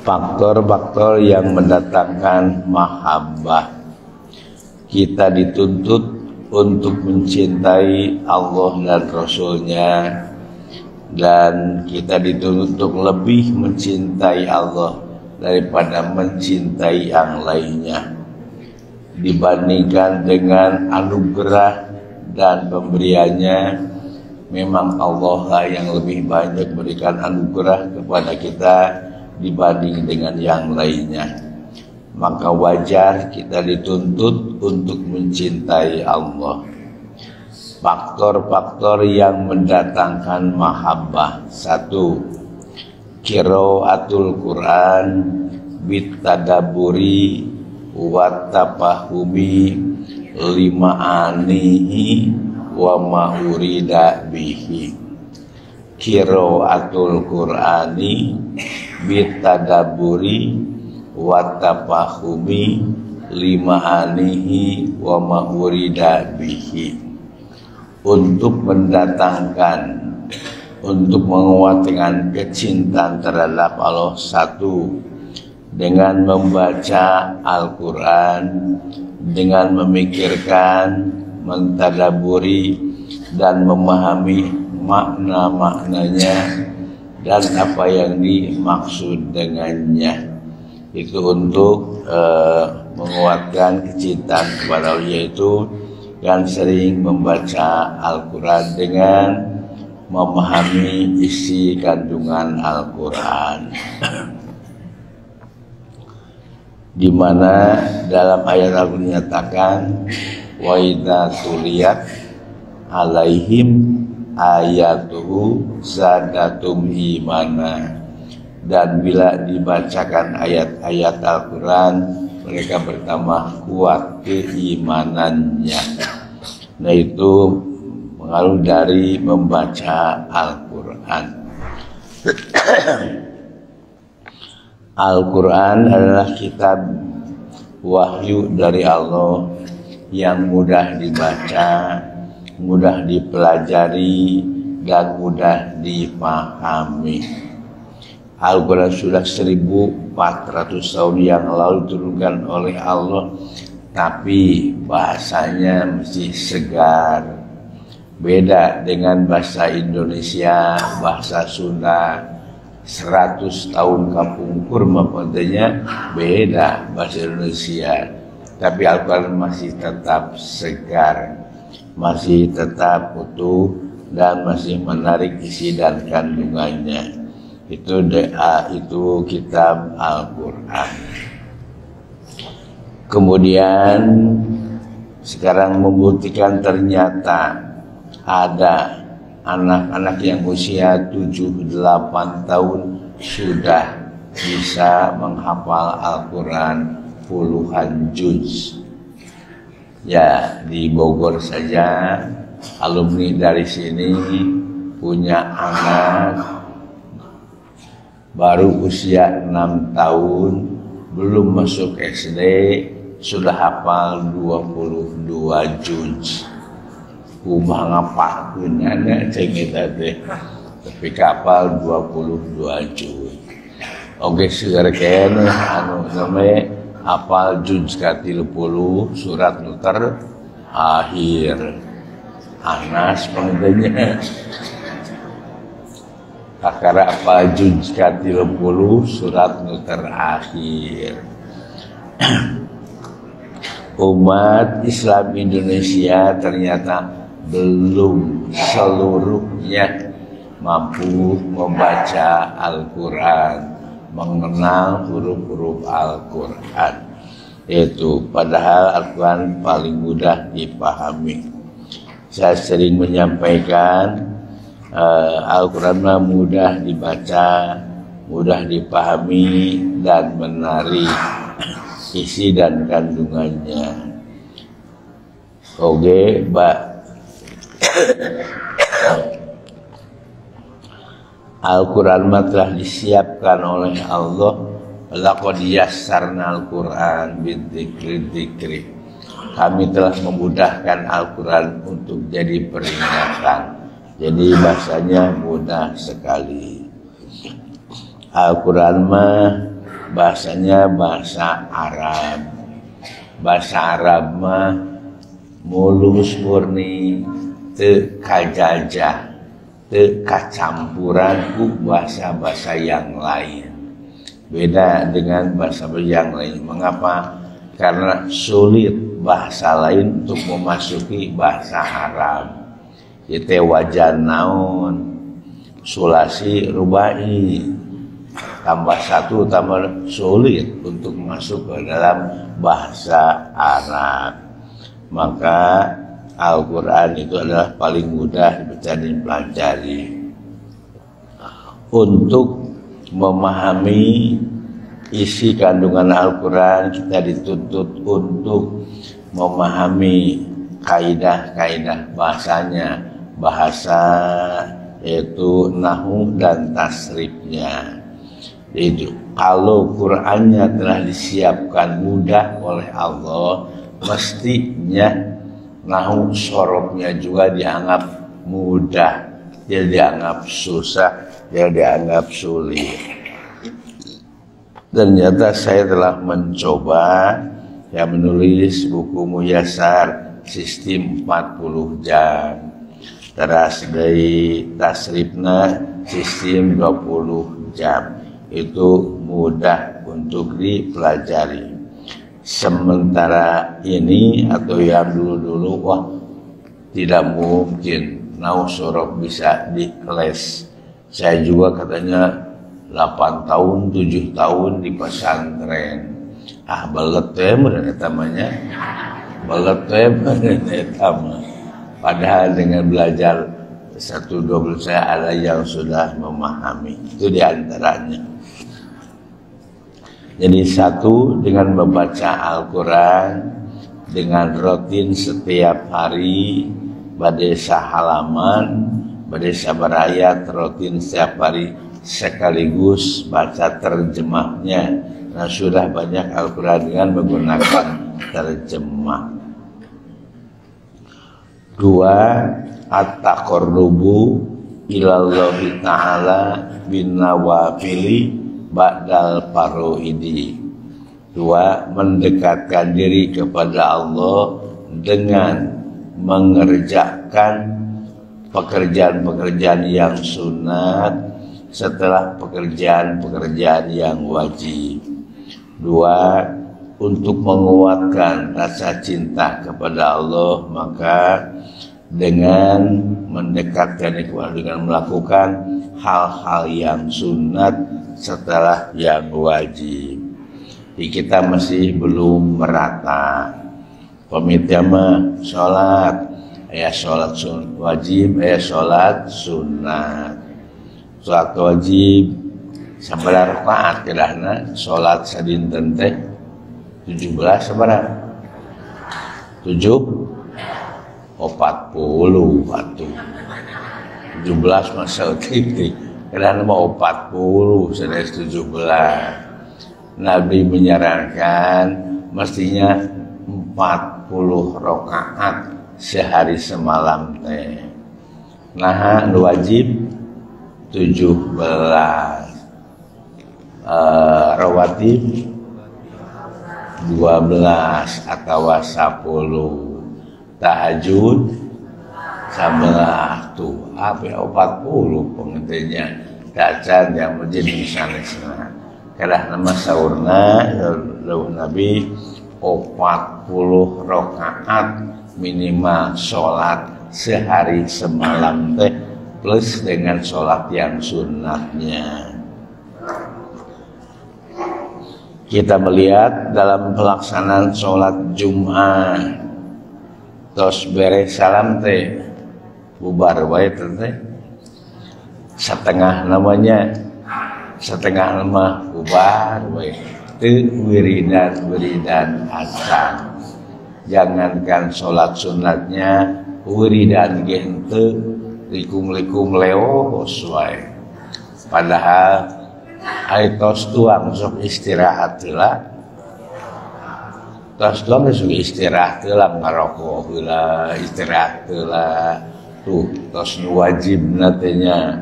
faktor-faktor yang mendatangkan mahabbah. Kita dituntut untuk mencintai Allah dan Rasul-Nya, dan kita dituntut untuk lebih mencintai Allah daripada mencintai yang lainnya. Dibandingkan dengan anugerah dan pemberiannya, memang Allah lah yang lebih banyak berikan anugerah kepada kita dibanding dengan yang lainnya. Maka wajar kita dituntut untuk mencintai Allah. Faktor-faktor yang mendatangkan mahabbah. 1. Qiraatul Quran bitadaburi wa tafahumi lima'anihi wa ma'urida bihi. Qiraatul Qurani bitadaburi wa tafahumi lima'anihi wa ma'urida bihi. Untuk mendatangkan, untuk menguatkan kecintaan terhadap Allah. 1. Dengan membaca Al-Quran, dengan memikirkan, mentadaburi dan memahami makna-maknanya dan apa yang dimaksud dengannya. Itu untuk menguatkan kecintaan kepada Allah, yaitu yang sering membaca Al-Quran dengan memahami isi kandungan Al-Quran. Di mana dalam ayat Al-Quran dinyatakan wa idza tuliyat alaihim ayatuhu zadatum imana, dan bila dibacakan ayat-ayat Al-Quran mereka bertambah kuat keimanannya. Nah, itu pengaruh dari membaca Al-Quran. Al-Quran adalah kitab wahyu dari Allah yang mudah dibaca, mudah dipelajari, dan mudah dipahami. Al-Quran sudah 1400 tahun yang lalu diturunkan oleh Allah, tapi bahasanya masih segar. Beda dengan bahasa Indonesia, bahasa Sunda. 100 tahun kampung kurma katanya beda bahasa Indonesia, tapi Al-Quran masih tetap segar, masih tetap utuh, dan masih menarik isi dan kandungannya. Itu kitab Al-Quran. Kemudian sekarang membuktikan ternyata ada anak-anak yang usia 7-8 tahun sudah bisa menghafal Al-Quran puluhan juz. Ya, di Bogor saja alumni dari sini punya anak baru usia 6 tahun, belum masuk SD, sudah hafal 22 juz. Kumah ngapakeun ada cengit teh, tapi kapal 22 juz. Oke, seueur kene anu name hafal juz ka-30 surat nu terakhir. Anas pangdenya. Kakara apa juz ka-30 surat nu terakhir. Umat Islam Indonesia ternyata belum seluruhnya mampu membaca Al-Quran, mengenal huruf-huruf Al-Quran. Itu padahal Al-Quran paling mudah dipahami. Saya sering menyampaikan Al-Quran mudah dibaca, mudah dipahami, dan menarik isi dan kandungannya. Oke, Mbak. Al-Quran telah disiapkan oleh Allah. Laqad yassarna Al-Quran bidzikri. Kami telah memudahkan Al-Quran untuk jadi peringatan. Jadi bahasanya mudah sekali. Al-Quran bahasanya bahasa Arab. Bahasa Arab mah mulus murni, teu kajajah, teu kacampuran ku bahasa-bahasa yang lain. Beda dengan bahasa yang lain. Mengapa? Karena sulit bahasa lain untuk memasuki bahasa Arab. Itu wajan naon, sulasi rubai, tambah satu tambah sulit untuk masuk ke dalam bahasa Arab. Maka Al-Quran itu adalah paling mudah dibaca dan dipelajari. Untuk memahami isi kandungan Al-Quran, kita dituntut untuk memahami kaidah-kaidah bahasanya, bahasa yaitu nahwu dan tasrifnya. Itu kalau Qurannya telah disiapkan mudah oleh Allah, mestinya nahwu sorofnya juga dianggap mudah, tidak dianggap susah, tidak dianggap sulit. Ternyata saya telah mencoba menulis buku Muyasar sistem 40 jam. Teras dari tasrifna sistem 20 jam. Itu mudah untuk dipelajari. Sementara ini atau yang dulu-dulu, wah tidak mungkin nahwu sorof bisa di kelas. Saya juga katanya 8 tahun, 7 tahun di pesantren. Balet teh meureun eta namanya. Balet teh meureun eta mah. Padahal dengan belajar 1-2 saya ada yang sudah memahami. Itu diantaranya. Jadi satu, dengan membaca Al-Quran dengan rutin setiap hari, badai sahalaman, badai sabarayat rutin setiap hari, sekaligus baca terjemahnya. Nah, sudah banyak Al-Quran dengan menggunakan terjemah. 2. At-taqarrubu ilallahi ta'ala bin nawafili ba'dal faroidi. 2. Mendekatkan diri kepada Allah dengan mengerjakan pekerjaan-pekerjaan yang sunat setelah pekerjaan-pekerjaan yang wajib. 2. Untuk menguatkan rasa cinta kepada Allah, maka dengan mendekatkan kepada, dengan melakukan hal-hal yang sunat setelah yang wajib. Jadi kita masih belum merata. Pemitia mah sholat, sholat wajib, sholat sunat. Sholat wajib sabaraha rakaat kedahna, sholat sadinten teh 17 sabaraha? 40 atuh. 17 masa utik. Karena mau 40 sudah 17. Nabi menyarankan mestinya 40 rakaat sehari semalam teh. Nah, wajib 17. Rawatib 12 atau 10. Tahajud 11 tuh, apa 40 pengertiannya. Dacan yang menjadi misalnya karena nama sahurna Nabi 40 rakaat minimal sholat sehari semalam teh, plus dengan sholat yang sunatnya. Kita melihat dalam pelaksanaan sholat Jumat, tos beres salam teh bubar wae teh setengah namanya, setengah lemah bubar wae teu wiridan acan. Jangankan sholat sunatnya, wiridan ge henteu likum leos wae. Padahal ai tos tuang sok istirahat heula, tos tuang sok istirahat heula, ngarokok heula, istirahat heula. Tuh tos wajib nantinya.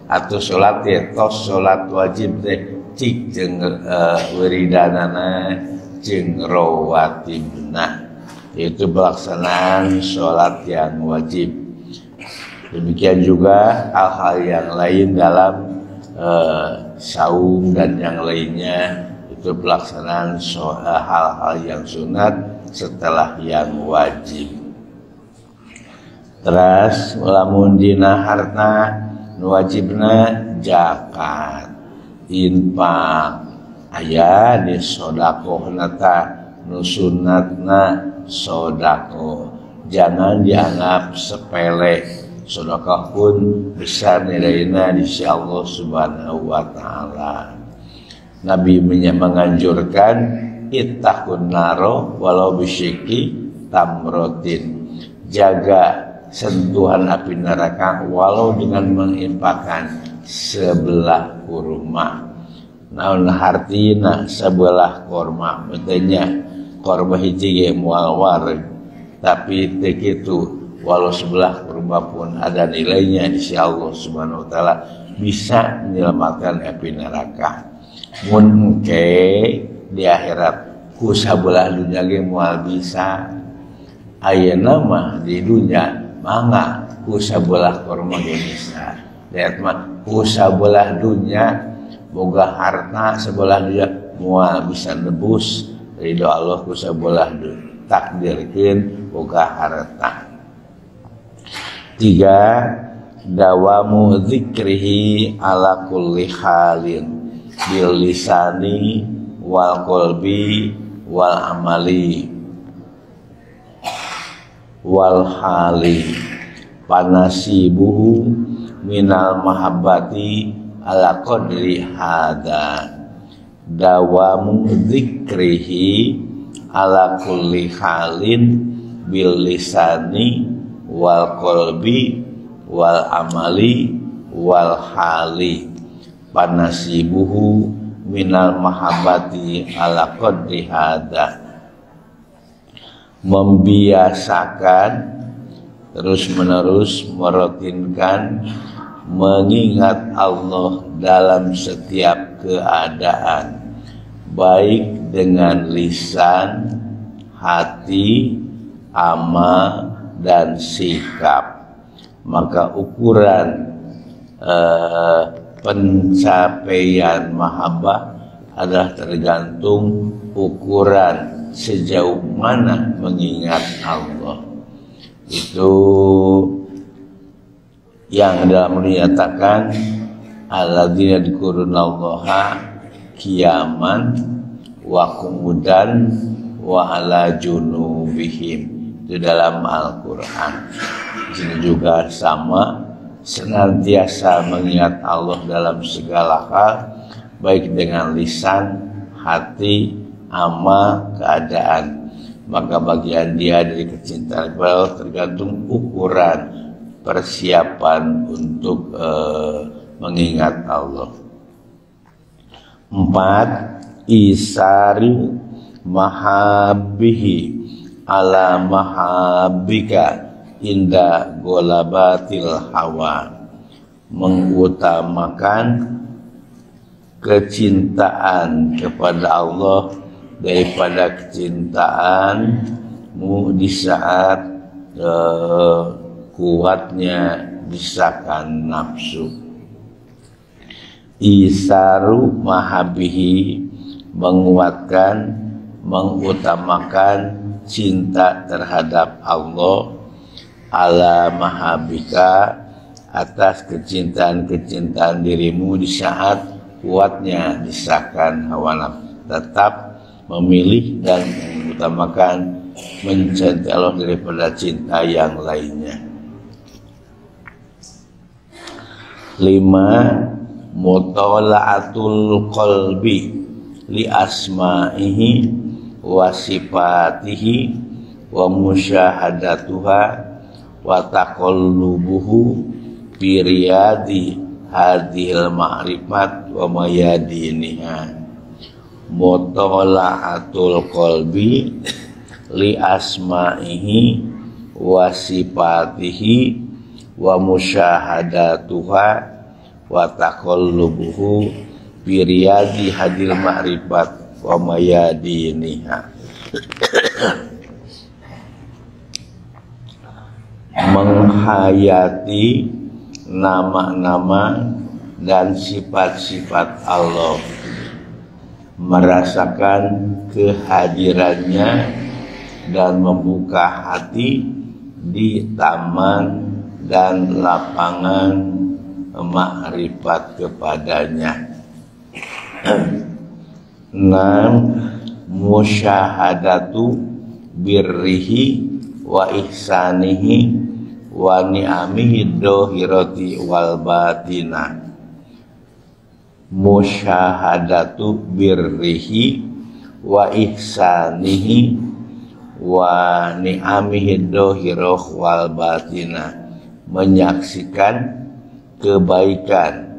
Atau sholat ya, tos sholat wajib teh cik jeung wiridanana jeung rawatibna, yaitu pelaksanaan sholat yang wajib. Demikian juga hal-hal yang lain dalam saum dan yang lainnya, itu pelaksanaan hal-hal yang sunat setelah yang wajib. Terus lamun dina harta nu wajibna zakat, infak, aya di sodakohna ta nu sunatna sodako. Jangan dianggap sepele. Sedekah pun besar nilainya di sisi Allah Subhanahu wa taala. Nabi menganjurkan ittaqun naro walau bisyiki tamrotin. Jaga sentuhan api neraka walau dengan menginfakkan sebelah kurma. Naon hartina sebelah kurma, betenya kurma hiji ge moal wareg, tapi teu kitu walau sebelah kurma pun ada nilainya di sisi Allah Subhanahu wa taala, bisa menyelamatkan api neraka. Mun engke di akhirat ku sabelah dunya ge moal bisa, ayeuna mah di dunya mangga ku sabelah kurma ge bisa. Lihat mah ku sabelah dunya boga harta sebelah dunya moal bisa nebus ridho Allah ku sabelah dunya, takdirkeun boga harta. 3. Dawamu zikrihi ala kulli halin bil lisani wal qalbi wal amali wal hali panasibuhu minal mahabbati ala qadri hada. Dawamu zikrihi ala kulli halin bil lisani wal qalbi wal amali wal hali panasibuhu minal mahabbati ala qadri hada. Membiasakan terus menerus merutinkan mengingat Allah dalam setiap keadaan, baik dengan lisan, hati, amal dan sikap. Maka ukuran pencapaian mahabbah adalah tergantung ukuran sejauh mana mengingat Allah. Itu yang dalam menyatakan alladzina dzkurunallaha qiyaman wa qu'udan wa ala junubihim. Itu dalam Al-Quran. Di sini juga sama, senantiasa mengingat Allah dalam segala hal, baik dengan lisan, hati, amal, keadaan. Maka bagian dia dari kecintaan kepada Allah tergantung ukuran persiapan untuk mengingat Allah. 4. Isari mahabbihi ala mahabbika inda golabatil hawa. Mengutamakan kecintaan kepada Allah daripada kecintaanmu di saat kuatnya desakan nafsu. Isaru mahabihi, menguatkan, mengutamakan cinta terhadap Allah ala mahabika, atas kecintaan dirimu di saat kuatnya desakan hawa nafsu. Tetap memilih dan mengutamakan mencintai Allah daripada cinta yang lainnya. 5. Mutola'atul qalbi li asma'ihi wa sifatihi wa musyahadatuha wa taqallubuhu fi riyadi hadhil ma'rifat wa mayadiniha. Mutola'atul qalbi li asma'ihi wa sifatihi wa musyahadatuha wa taqallubuhu Firiyadi hadil ma'rifat wa mayadiniha. Menghayati nama-nama dan sifat-sifat Allah, merasakan kehadirannya dan membuka hati di taman dan lapangan makrifat kepadanya. 6. Musyahadatu birrihi wa ihsanihi wa ni'amihi dohirati wal batina. Musyahadatu birrihi wa ihsanihi wa ni'amihi dohirah wal batina. Menyaksikan kebaikan,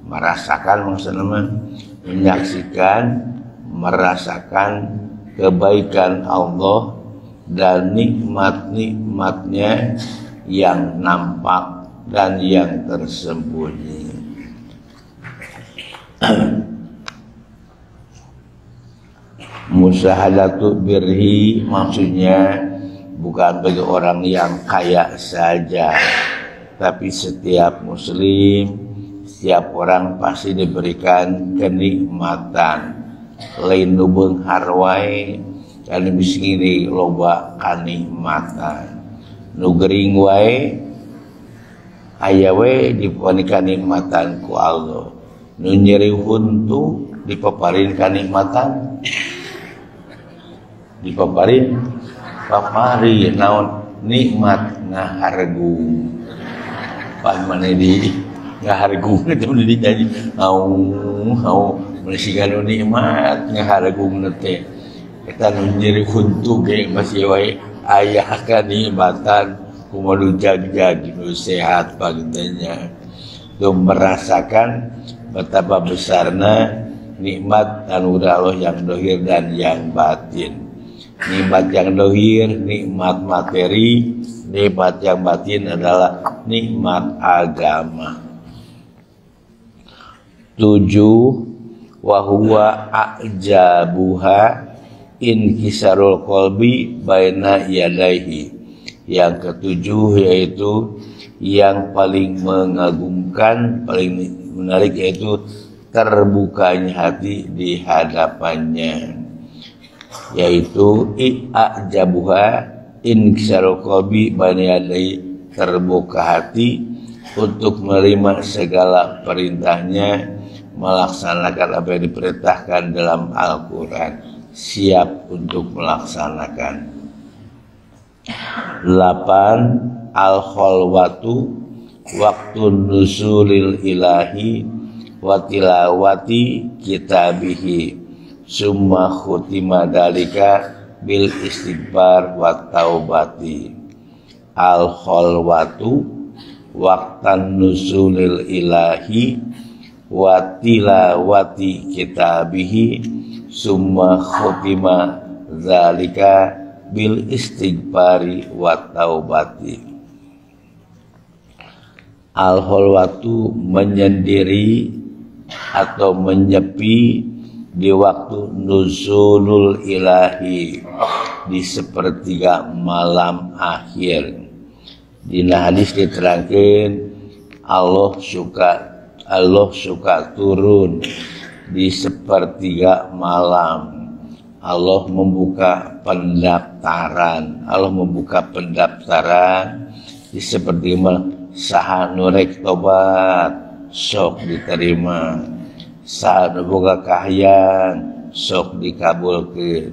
merasakan maksudnya, menyaksikan, merasakan kebaikan Allah dan nikmat-nikmatnya yang nampak dan yang tersembunyi. Musyahadatu birri maksudnya bukan bagi orang yang kaya saja, tapi setiap muslim, setiap orang pasti diberikan kenikmatan. Lain nubeung harwai kana bisingini loba kanikmatan. Nu gering wae aya we dipani kanikmatan ku Allah. Nu nyeri huntu dipaparin kanikmatan. Dipaparin papari naon nikmat ngahargung. Pan maneh di ngahargung teh di janji au melisigan nikmat ngahargung teh. Eta nu nyeri huntu ge masih wae ayah kanikmatan kumaha jag-jag nu sehat pagitanya tuh merasakan betapa besarnya nikmat anugerah Allah yang dohir dan yang batin. Nikmat yang dohir nikmat materi, nikmat yang batin adalah nikmat agama. 7. Wa huwa ajabuha inkisarul qalbi baina yadaihi. Yang ketujuh yaitu yang paling mengagumkan, paling menarik yaitu terbukanya hati di hadapannya, yaitu i'ajabuha inkisarul qalbi baina yadaihi, terbuka hati untuk menerima segala perintahnya, melaksanakan apa yang diperintahkan dalam Al-Quran, siap untuk melaksanakan. 8. Al-khalwatu waktu nuzulil ilahi wa tilawati kitabihi summa khutima dalika bil istighfar wa taubati. Al-khalwatu waktan nuzulil ilahi wa tilawati kitabihi summa khutima zalika bil istighfari wa taubati. Al-khalwatu menyendiri atau menyepi di waktu nuzulul ilahi, di sepertiga malam akhir. Di hadis diterangkan Allah suka turun di sepertiga malam. Allah membuka pendaftaran. Di sepertiga malam. Saha nurek tobat sok diterima. Saha nu boga kahayang sok dikabulkeun.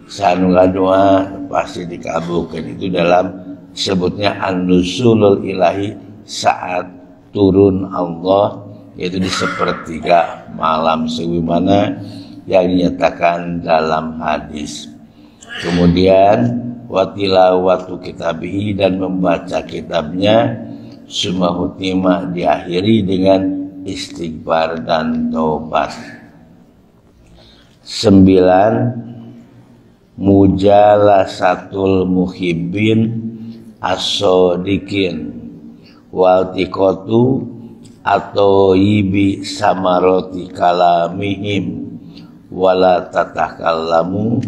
Saha nu ngadoa pasti dikabulkeun. Itu dalam sebutnya an-nuzulul ilahi, saat turun Allah, yaitu di sepertiga malam sebagaimana yang dinyatakan dalam hadis. Kemudian watilawatu kitabihi, dan membaca kitabnya, summa hutima diakhiri dengan istighfar dan taubat. 9. Mujalasatul muhibbin as-sadiqin wal tiqatu atau yibi samaroti kalamihim wala tatakallamu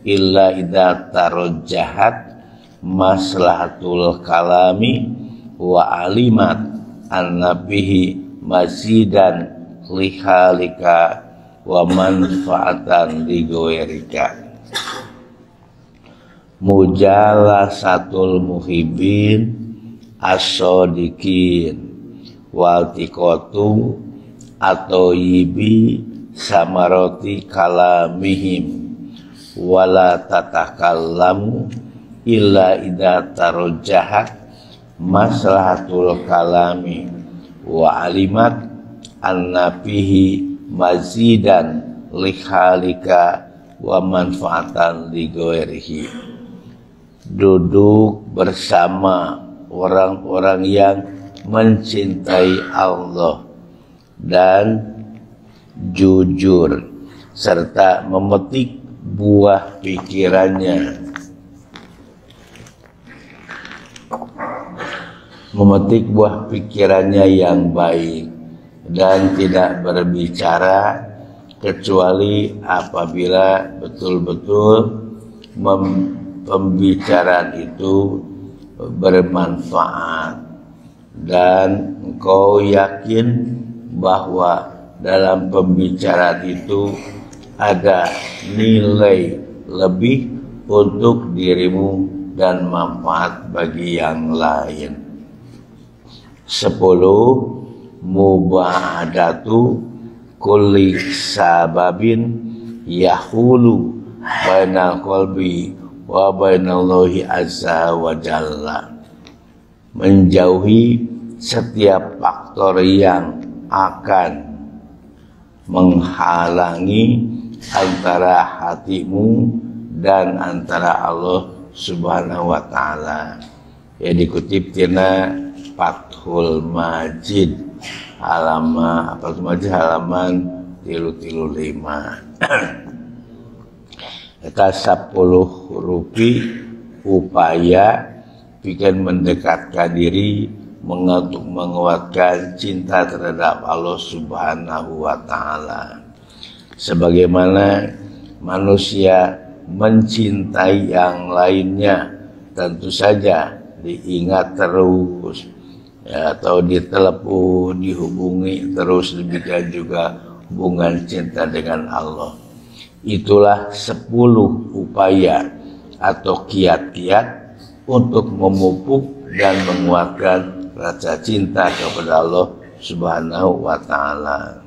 illa idza tarajjahat maslahatul kalami wa alimat annabihi mazidan lihalika wa manfaatan ligoerika. Mujalasatul muhibbin as-sadiqin waltiqatu atau yibi samaroti kalamihim wala tatakallamu illa idza tarajjahat maslahatul kalami wa alimat annabihi mazidan lihalika wa manfaatan ligoerihi. Duduk bersama orang-orang yang mencintai Allah dan jujur serta memetik buah pikirannya, yang baik dan tidak berbicara kecuali apabila betul-betul pembicaraan itu bermanfaat dan engkau yakin bahwa dalam pembicaraan itu ada nilai lebih untuk dirimu dan manfaat bagi yang lain. 10. Mubadatu kulli sababin yahulu bainal qalbi wa bainallahi azza wa jalla. Menjauhi setiap faktor yang akan menghalangi antara hatimu dan antara Allah Subhanahu wa ta'ala. Ya dikutip tina Fathul Majid halaman 335. Eta 10 rupi upaya bikin mendekatkan diri untuk menguatkan cinta terhadap Allah Subhanahu wa ta'ala. Sebagaimana manusia mencintai yang lainnya, tentu saja diingat terus ya, atau ditelepon, dihubungi terus, demikian juga hubungan cinta dengan Allah. Itulah 10 upaya atau kiat-kiat untuk memupuk dan menguatkan rasa cinta kepada Allah Subhanahu wa ta'ala.